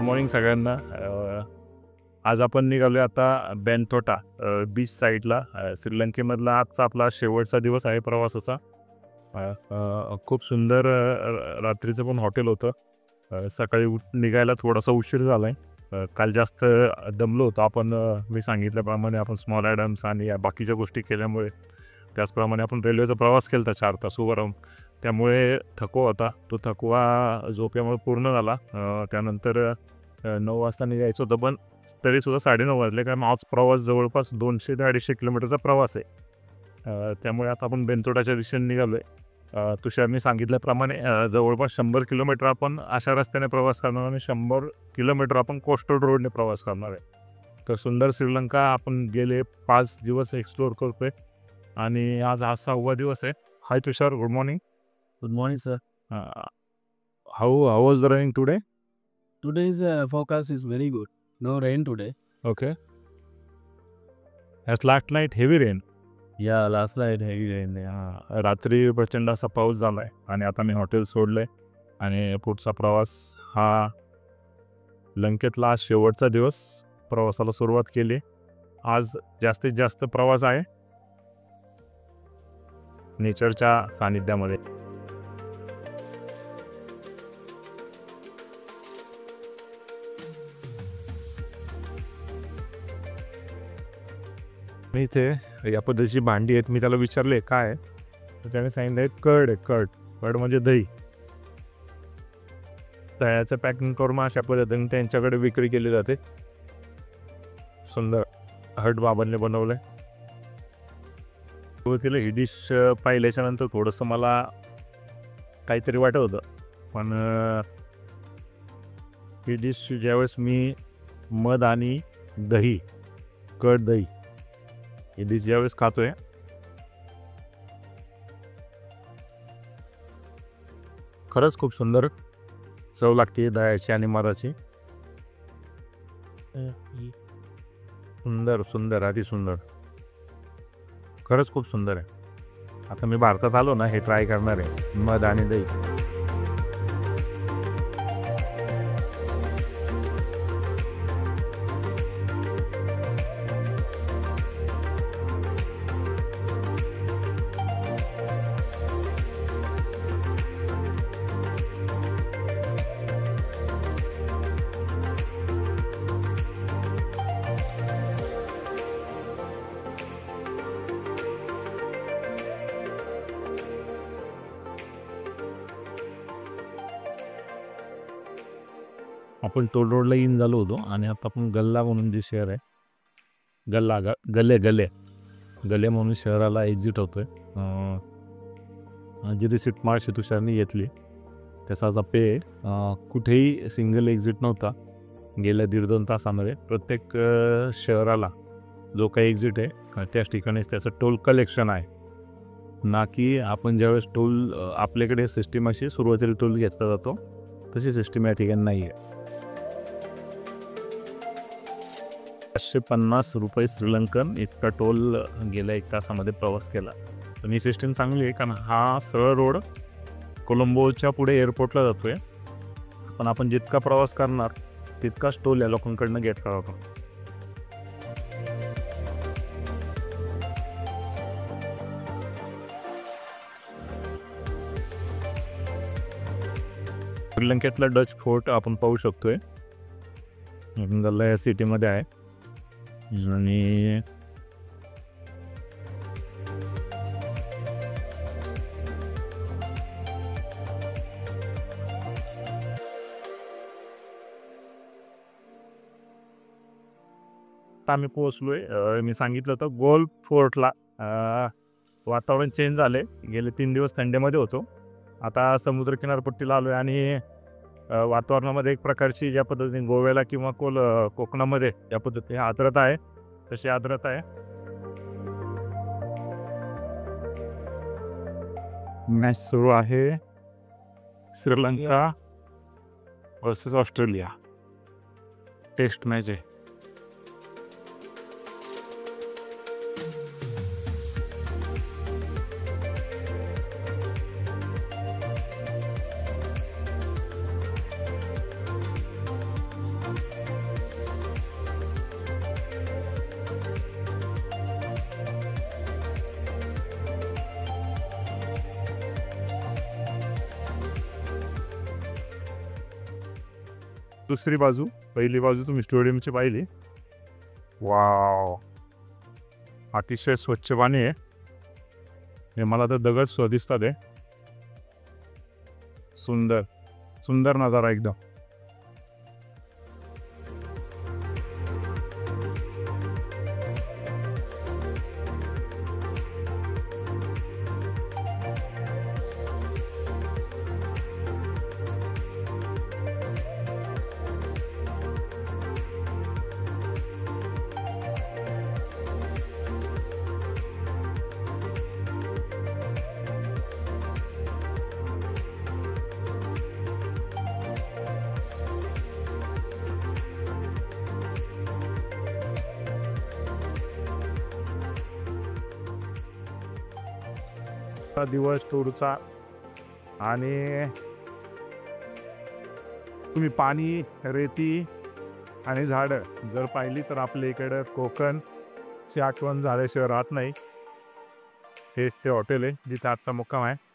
Morning सगळ्यांना. आज आपण निघालो आता बेंतोटा बीच साईडला. श्रीलंकेमधला आजचा आपला शेवटचा दिवस आहे प्रवासाचा. खूप सुंदर रात्रीचं पण हॉटेल होतं. सकाळी निघायला थोडासा उशीर झाला आहे. काल जास्त दमलो होतो आपण. मी सांगितल्याप्रमाणे आपण स्मॉल ॲडम्स आणि या बाकीच्या गोष्टी केल्यामुळे, त्याचप्रमाणे आपण रेल्वेचा प्रवास केला होता 4 तास उभं राहून. त्यामुळे थकवा होता. तो थकवा झोप्यामुळे पूर्ण झाला. त्यानंतर 9 वाजता निघायचं होतं, पण तरीसुद्धा 9:30 वाजले, कारण आज प्रवास जवळपास 200 ते 250 किलोमीटरचा प्रवास आहे. त्यामुळे आता आपण बेंतोटाच्या दिशेने निघालो आहे. तुषारने सांगितल्याप्रमाणे जवळपास 100 किलोमीटर आपण अशा रस्त्याने प्रवास करणार आणि 100 किलोमीटर आपण कोस्टल रोडने प्रवास करणार आहे. तर सुंदर श्रीलंका आपण गेले 5 दिवस एक्सप्लोअर करतो आहे आणि आज हा 6वा दिवस आहे. Hi Tushar, good morning. Good morning, sir. How was the rain today? Today's forecast is very good. No rain today. Okay. As last night heavy rain. Yeah, last night heavy rain. रात्री प्रचंड असा पाऊस झाला आहे आणि आता मी हॉटेल सोडलं आहे आणि पुढचा प्रवास हा लंकेतला आज शेवटचा दिवस. प्रवासाला सुरुवात केली. आज जास्तीत जास्त प्रवास आहे नेचरच्या सानिध्यामध्ये. मी इथे या पद्धतीची भांडी आहेत. मी त्याला विचारले काय आहे, तर त्याने सांगितलं कर्ड आहे. कर्ड म्हणजे दही. दह्याचं पॅकिंग करून अशा पद्धतीने त्यांच्याकडे विक्री केली जाते. सुंदर हट बाबांनी बनवलं आहे. सुरुवातीला ही डिश पाहिल्याच्या नंतर थोडंसं मला काहीतरी वाटत होतं, पण ही डिश ज्यावेळेस मी मध आणि दही, कर्ड दही ही डिश ज्यावेळेस खातोय, खरंच खूप सुंदर चव लागते दह्याची आणि मधाची. सुंदर सुंदर अति सुंदर, खरंच खूप सुंदर आहे. आता मी भारतात आलो ना, हे ट्राय करणार आहे, मध आणि दही. आपण टोल रोडला इन झालो होतो आणि आता आपण गल्ला म्हणून जे शहर आहे, गले म्हणून शहराला एक्झिट होतोय. जी रिसिट मार्क्स तुषारने घेतली त्याचा आता पे. कुठेही सिंगल एक्झिट नव्हता गेल्या 1.5-2 तासामध्ये. प्रत्येक शहराला जो काही एक्झिट आहे त्याच ठिकाणीच त्याचं टोल कलेक्शन आहे, ना की आपण ज्यावेळेस टोल आपल्याकडे सिस्टीम अशी सुरुवातीला टोल घेतला जातो तशी सिस्टीम या ठिकाणी नाही आहे. 550 रुपये श्रीलंकन इतका टोल गेल्या 1 तासामध्ये प्रवास केला. पण ही सिस्टीम चांगली आहे, कारण हा सरळ रोड कोलंबोच्या पुढे एअरपोर्टला जातोय. पण आपण जितका प्रवास करणार तितकाच टोल या लोकांकडनं घेतला जातो. श्रीलंकेतला डच फोर्ट आपण पाहू शकतोय. गल्ला या सिटीमध्ये आहे आणि आम्ही पोहोचलोय. मी सांगितलं होतं गोल्फ फोर्टला. वातावरण चेंज झाले. गेले 3 दिवस थंडीमध्ये होतो, आता समुद्र किनारपट्टीला आलो आहे आणि वातावरणामध्ये एक प्रकारची ज्या पद्धतीने गोव्याला किंवा कोकणामध्ये ज्या पद्धतीने आर्द्रता आहे तशी आर्द्रता आहे. मॅच सुरू आहे, Sri Lanka versus Australia. Test match आहे. दुसरी बाजू, पहिली बाजू तुम्ही स्टेडियमची पाहिली. वाव, अतिशय स्वच्छ पाणी आहे. हे मला तर दगड दिसतात आहे. सुंदर सुंदर नजारा एकदम. दिवस टूरचा आणि तुम्ही पाणी, रेती आणि झाडं जर पाहिली तर आपल्या इकडं कोकणची आठवण झाल्याशिवाय राहत नाही. हेच ते हॉटेल आहे जिथे आजचा मुक्काम आहे.